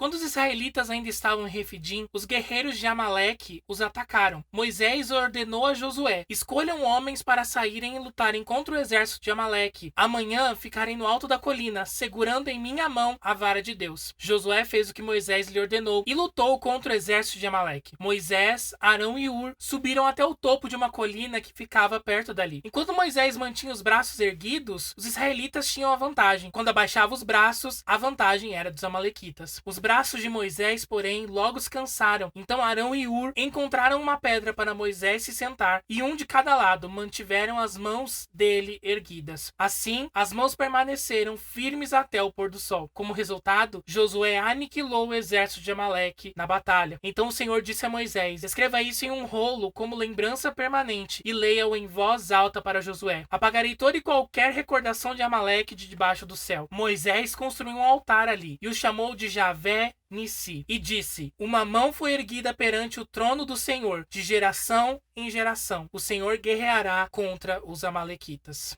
Quando os israelitas ainda estavam em Refidim, os guerreiros de Amaleque os atacaram. Moisés ordenou a Josué: escolham homens para saírem e lutarem contra o exército de Amaleque. Amanhã ficarem no alto da colina, segurando em minha mão a vara de Deus. Josué fez o que Moisés lhe ordenou e lutou contra o exército de Amaleque. Moisés, Arão e Hur subiram até o topo de uma colina que ficava perto dali. Enquanto Moisés mantinha os braços erguidos, os israelitas tinham a vantagem. Quando abaixava os braços, a vantagem era dos amalequitas. Os braços de Moisés, porém, logo se cansaram. Então Arão e Hur encontraram uma pedra para Moisés se sentar, e um de cada lado mantiveram as mãos dele erguidas. Assim, as mãos permaneceram firmes até o pôr do sol. Como resultado, Josué aniquilou o exército de Amaleque na batalha. Então o Senhor disse a Moisés: escreva isso em um rolo como lembrança permanente e leia-o em voz alta para Josué. Apagarei toda e qualquer recordação de Amaleque de debaixo do céu. Moisés construiu um altar ali e o chamou de Javé Nissi, e disse: uma mão foi erguida perante o trono do Senhor, de geração em geração. O Senhor guerreará contra os amalequitas.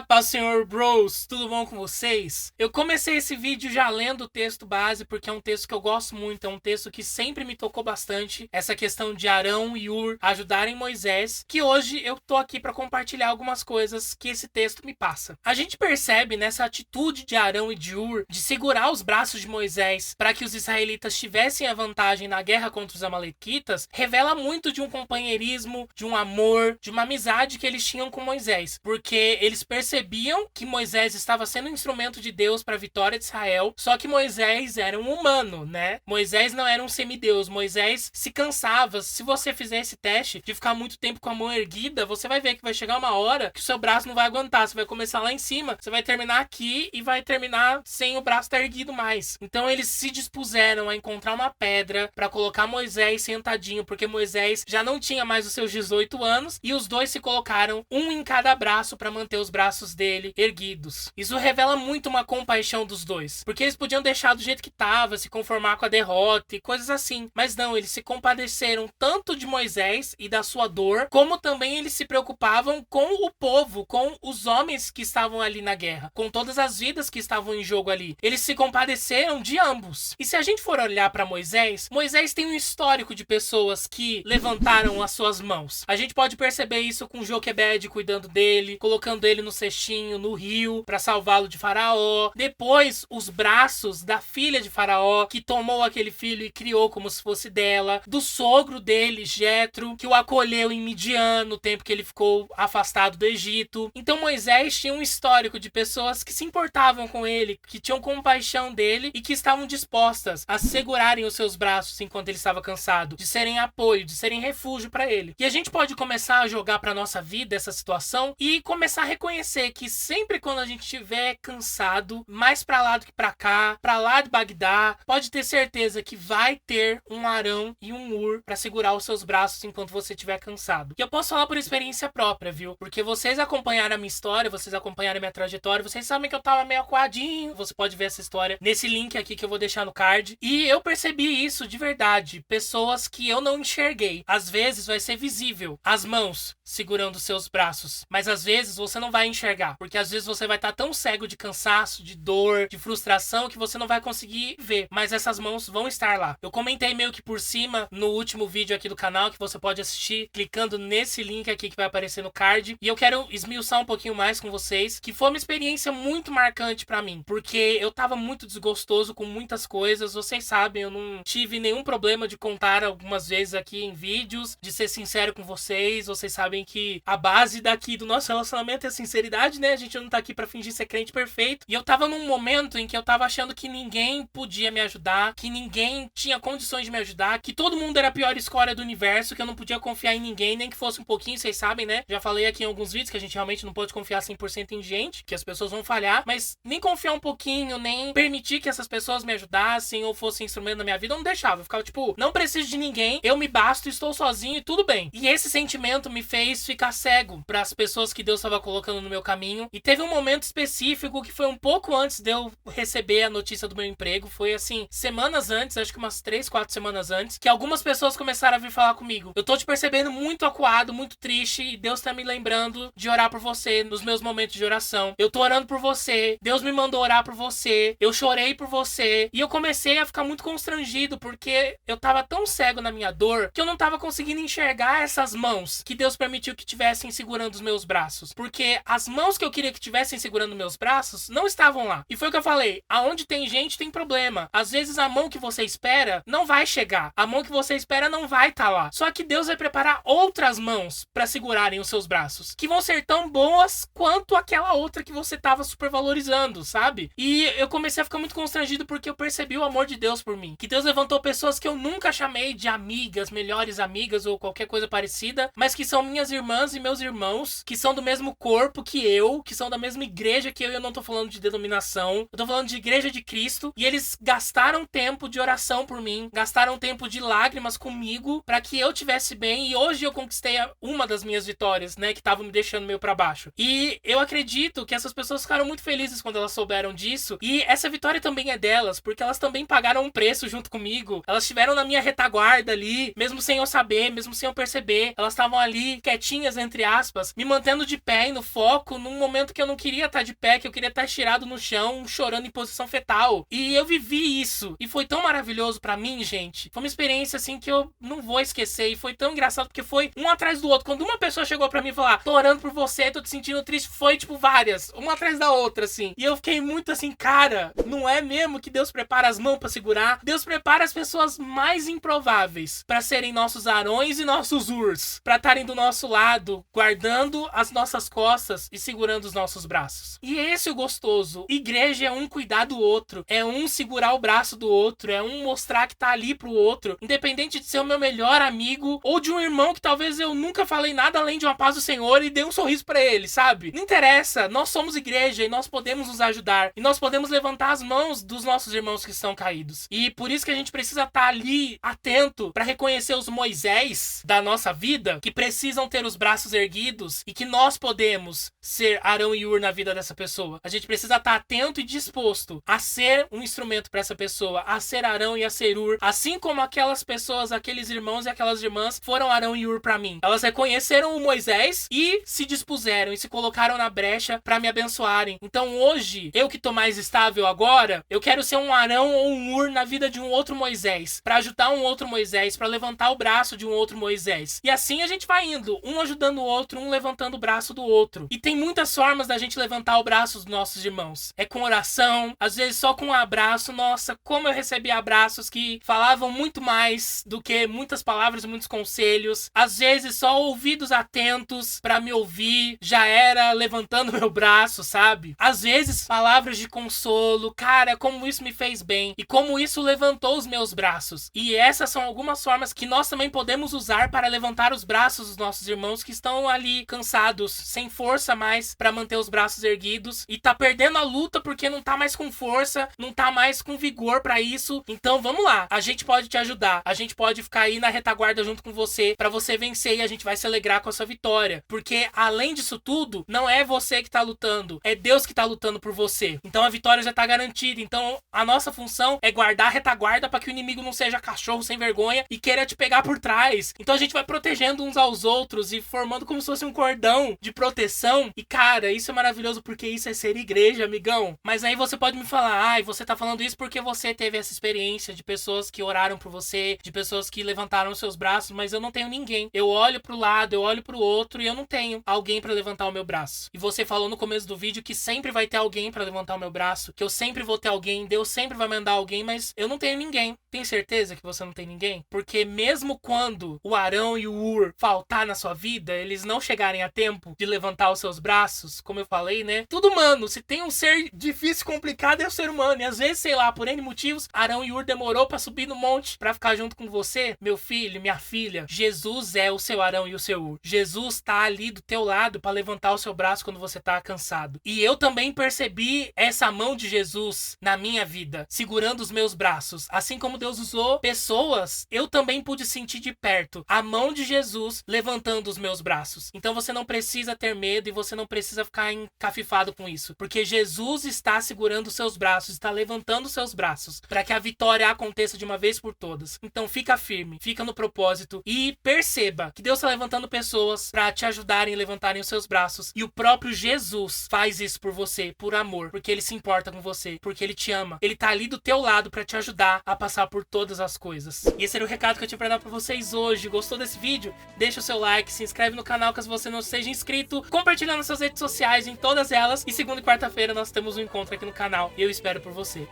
Paz, Senhor Bros, tudo bom com vocês? Eu comecei esse vídeo já lendo o texto base, porque é um texto que eu gosto muito, é um texto que sempre me tocou bastante, essa questão de Arão e Hur ajudarem Moisés, que hoje eu tô aqui para compartilhar algumas coisas que esse texto me passa. A gente percebe nessa atitude de Arão e de Hur de segurar os braços de Moisés para que os israelitas tivessem a vantagem na guerra contra os amalequitas, revela muito de um companheirismo, de um amor, de uma amizade que eles tinham com Moisés, porque eles percebiam que Moisés estava sendo um instrumento de Deus para a vitória de Israel, só que Moisés era um humano, né? Moisés não era um semideus, Moisés se cansava. Se você fizer esse teste de ficar muito tempo com a mão erguida, você vai ver que vai chegar uma hora que o seu braço não vai aguentar, você vai começar lá em cima, você vai terminar aqui e vai terminar sem o braço estar erguido mais. Então eles se dispuseram a encontrar uma pedra para colocar Moisés sentadinho, porque Moisés já não tinha mais os seus 18 anos, e os dois se colocaram um em cada braço para manter os braços dele erguidos. Isso revela muito uma compaixão dos dois, porque eles podiam deixar do jeito que estava, se conformar com a derrota e coisas assim, mas não, eles se compadeceram tanto de Moisés e da sua dor, como também eles se preocupavam com o povo, com os homens que estavam ali na guerra, com todas as vidas que estavam em jogo ali. Eles se compadeceram de ambos. E se a gente for olhar para Moisés, Moisés tem um histórico de pessoas que levantaram as suas mãos. A gente pode perceber isso com Joquebede cuidando dele, colocando ele no cestinho, no rio, para salvá-lo de Faraó. Depois, os braços da filha de Faraó, que tomou aquele filho e criou como se fosse dela. Do sogro dele, Jetro, que o acolheu em Midian, no tempo que ele ficou afastado do Egito. Então Moisés tinha um histórico de pessoas que se importavam com ele, que tinham compaixão dele e que estavam dispostas a segurarem os seus braços enquanto ele estava cansado, de serem apoio, de serem refúgio para ele. E a gente pode começar a jogar para nossa vida essa situação e começar a reconhecer que sempre quando a gente estiver cansado, mais para lá do que para cá, para lá de Bagdá, pode ter certeza que vai ter um Arão e um Hur para segurar os seus braços enquanto você estiver cansado. E eu posso falar por experiência própria, viu? Porque vocês acompanharam a minha história, vocês acompanharam a minha trajetória, vocês sabem que eu tava meio acuadinho. Você pode ver essa história nesse link aqui que eu vou deixar no card. E eu percebi isso de verdade. Pessoas que eu não enxerguei. Às vezes vai ser visível as mãos segurando os seus braços, mas às vezes você não vai enxergar, porque às vezes você vai estar tão cego de cansaço, de dor, de frustração, que você não vai conseguir ver, mas essas mãos vão estar lá. Eu comentei meio que por cima no último vídeo aqui do canal, que você pode assistir clicando nesse link aqui que vai aparecer no card, e eu quero esmiuçar um pouquinho mais com vocês, que foi uma experiência muito marcante pra mim, porque eu tava muito desgostoso com muitas coisas. Vocês sabem, eu não tive nenhum problema de contar algumas vezes aqui em vídeos, de ser sincero com vocês. Vocês sabem que a base daqui do nosso relacionamento é a sinceridade, né? A gente não tá aqui pra fingir ser crente perfeito. E eu tava num momento em que eu tava achando que ninguém podia me ajudar, que ninguém tinha condições de me ajudar, que todo mundo era a pior escória do universo, que eu não podia confiar em ninguém, nem que fosse um pouquinho. Vocês sabem, né? Já falei aqui em alguns vídeos que a gente realmente não pode confiar 100% em gente, que as pessoas vão falhar, mas nem confiar um pouquinho, nem permitir que essas pessoas me ajudassem ou fossem instrumento na minha vida, eu não deixava. Eu ficava tipo, não preciso de ninguém, eu me basto, estou sozinho e tudo bem. E esse sentimento me fez ficar cego para as pessoas que Deus estava colocando no meu caminho. E teve um momento específico que foi um pouco antes de eu receber a notícia do meu emprego. Foi assim, semanas antes, acho que umas 3, 4 semanas antes, que algumas pessoas começaram a vir falar comigo. Eu tô te percebendo muito acuado, muito triste, e Deus tá me lembrando de orar por você nos meus momentos de oração. Eu tô orando por você, Deus me mandou orar por você, eu chorei por você. E eu comecei comecei a ficar muito constrangido, porque eu tava tão cego na minha dor que eu não tava conseguindo enxergar essas mãos que Deus permitiu que tivessem segurando os meus braços. Porque as mãos que eu queria que tivessem segurando meus braços não estavam lá. E foi o que eu falei, aonde tem gente tem problema. Às vezes a mão que você espera não vai chegar. A mão que você espera não vai estar lá. Só que Deus vai preparar outras mãos para segurarem os seus braços, que vão ser tão boas quanto aquela outra que você tava supervalorizando, sabe? E eu comecei a ficar muito constrangido porque eu percebi o amor de Deus por mim. Que Deus levantou pessoas que eu nunca chamei de amigas, melhores amigas ou qualquer coisa parecida, mas que são minhas irmãs e meus irmãos, que são do mesmo corpo que eu, que são da mesma igreja que eu, e eu não tô falando de denominação, eu tô falando de igreja de Cristo, e eles gastaram tempo de oração por mim, gastaram tempo de lágrimas comigo para que eu tivesse bem, e hoje eu conquistei uma das minhas vitórias, né, que estavam me deixando meio para baixo. E eu acredito que essas pessoas ficaram muito felizes quando elas souberam disso, e essa vitória também é delas, porque elas também pagaram um preço junto comigo, elas estiveram na minha retaguarda ali, mesmo sem eu saber, mesmo sem eu perceber, elas estavam ali quietinhas, entre aspas, me mantendo de pé e no foco, num momento que eu não queria estar de pé, que eu queria estar estirado no chão, chorando em posição fetal. E eu vivi isso, e foi tão maravilhoso pra mim, gente. Foi uma experiência, assim, que eu não vou esquecer, e foi tão engraçado, porque foi um atrás do outro. Quando uma pessoa chegou pra mim e falou, tô orando por você, tô te sentindo triste, foi, tipo, várias, uma atrás da outra, assim. E eu fiquei muito assim, cara, não é mesmo que Deus prepara as mãos pra segurar? Deus prepara as pessoas mais improváveis pra serem nossos Arões e nossos Urs, pra estarem do nosso lado, guardando as nossas costas e segurando os nossos braços. E esse é o gostoso. Igreja é um cuidar do outro, é um segurar o braço do outro, é um mostrar que tá ali pro outro, independente de ser o meu melhor amigo ou de um irmão que talvez eu nunca falei nada além de uma paz do Senhor e dei um sorriso pra ele, sabe? Não interessa, nós somos igreja e nós podemos nos ajudar, e nós podemos levantar as mãos dos nossos irmãos que estão caídos. E por isso que a gente precisa estar ali atento pra reconhecer os Moisés da nossa vida, que precisam ter os braços erguidos, e que nós podemos ser Arão e Ur na vida dessa pessoa. A gente precisa estar atento e disposto a ser um instrumento para essa pessoa, a ser Arão e a ser Ur, assim como aquelas pessoas, aqueles irmãos e aquelas irmãs foram Arão e Ur para mim. Elas reconheceram o Moisés e se dispuseram e se colocaram na brecha para me abençoarem. Então hoje, eu que tô mais estável agora, eu quero ser um Arão ou um Ur na vida de um outro Moisés, para ajudar um outro Moisés, para levantar o braço de um outro Moisés. E assim a gente vai indo, um ajudando o outro, um levantando o braço do outro. E tem muitas formas da gente levantar o braço dos nossos irmãos. É com oração, às vezes só com um abraço. Nossa, como eu recebi abraços que falavam muito mais do que muitas palavras e muitos conselhos. Às vezes só ouvidos atentos pra me ouvir já era levantando meu braço, sabe? Às vezes palavras de consolo. Cara, como isso me fez bem e como isso levantou os meus braços. E essas são algumas formas que nós também podemos usar para levantar os braços dos nossos irmãos que estão ali cansados, sem força mais para manter os braços erguidos e tá perdendo a luta porque não tá mais com força, não tá mais com vigor para isso. Então vamos lá, a gente pode te ajudar, a gente pode ficar aí na retaguarda junto com você para você vencer, e a gente vai se alegrar com a sua vitória, porque além disso tudo, não é você que tá lutando, é Deus que tá lutando por você. Então a vitória já tá garantida. Então a nossa função é guardar a retaguarda para que o inimigo não seja cachorro sem vergonha e queira te pegar por trás. Então a gente vai protegendo uns aos outros e formando como se fosse um cordão de proteção. E cara, isso é maravilhoso, porque isso é ser igreja, amigão. Mas aí você pode me falar, ai, você tá falando isso porque você teve essa experiência de pessoas que oraram por você, de pessoas que levantaram seus braços, mas eu não tenho ninguém. Eu olho pro lado, eu olho pro outro e eu não tenho alguém pra levantar o meu braço. E você falou no começo do vídeo que sempre vai ter alguém pra levantar o meu braço, que eu sempre vou ter alguém, Deus sempre vai mandar alguém, mas eu não tenho ninguém. Tem certeza que você não tem ninguém? Porque mesmo quando o Arão e o Ur faltar na sua vida, eles não chegarem a tempo de levantar os seus braços, como eu falei, né? Tudo humano. Se tem um ser difícil, complicado, é o ser humano. E às vezes, sei lá, por N motivos, Arão e Ur demorou pra subir no monte pra ficar junto com você. Meu filho, minha filha, Jesus é o seu Arão e o seu Ur. Jesus tá ali do teu lado pra levantar o seu braço quando você tá cansado. E eu também percebi essa mão de Jesus na minha vida, segurando os meus braços. Assim como Deus usou pessoas, eu também pude sentir de perto a mão de Jesus levantando os meus braços. Então você não precisa ter medo e você não precisa ficar encafifado com isso, porque Jesus está segurando os seus braços, está levantando os seus braços para que a vitória aconteça de uma vez por todas. Então fica firme, fica no propósito e perceba que Deus está levantando pessoas para te ajudarem a levantarem os seus braços, e o próprio Jesus faz isso por você, por amor, porque ele se importa com você, porque ele te ama. Ele tá ali do teu lado pra te ajudar a passar por todas as coisas. E esse era o recado que eu tinha pra dar pra vocês hoje. Gostou desse vídeo? Deixa o seu like, se inscreve no canal caso você não seja inscrito, compartilha nas suas redes sociais, em todas elas. E segunda e quarta-feira nós temos um encontro aqui no canal. E eu espero por você.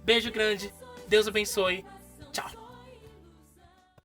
Beijo grande, Deus abençoe, tchau.